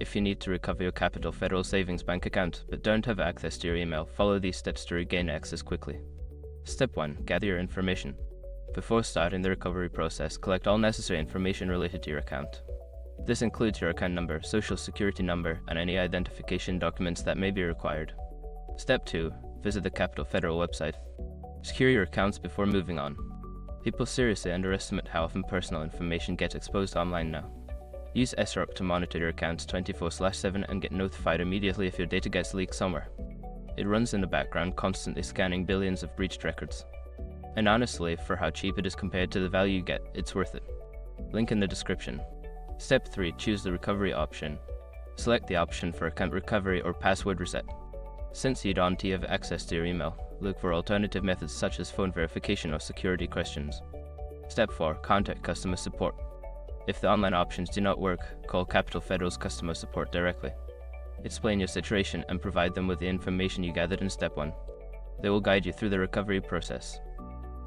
If you need to recover your Capital Federal Savings Bank account but don't have access to your email, follow these steps to regain access quickly. Step 1. Gather your information. Before starting the recovery process, collect all necessary information related to your account. This includes your account number, social security number, and any identification documents that may be required. Step 2. Visit the Capital Federal website. Secure your accounts before moving on. People seriously underestimate how often personal information gets exposed online now. Use SROC to monitor your accounts 24/7 and get notified immediately if your data gets leaked somewhere. It runs in the background, constantly scanning billions of breached records. And honestly, for how cheap it is compared to the value you get, it's worth it. Link in the description. Step 3. Choose the recovery option. Select the option for account recovery or password reset. Since you don't have access to your email, look for alternative methods such as phone verification or security questions. Step 4. Contact customer support. If the online options do not work, call Capital Federal's customer support directly. Explain your situation and provide them with the information you gathered in Step 1. They will guide you through the recovery process.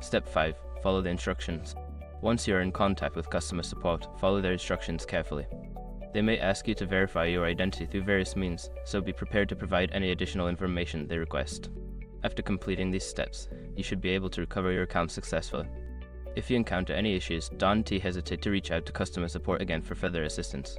Step 5. Follow the instructions. Once you are in contact with customer support, follow their instructions carefully. They may ask you to verify your identity through various means, so be prepared to provide any additional information they request. After completing these steps, you should be able to recover your account successfully. If you encounter any issues, don't hesitate to reach out to customer support again for further assistance.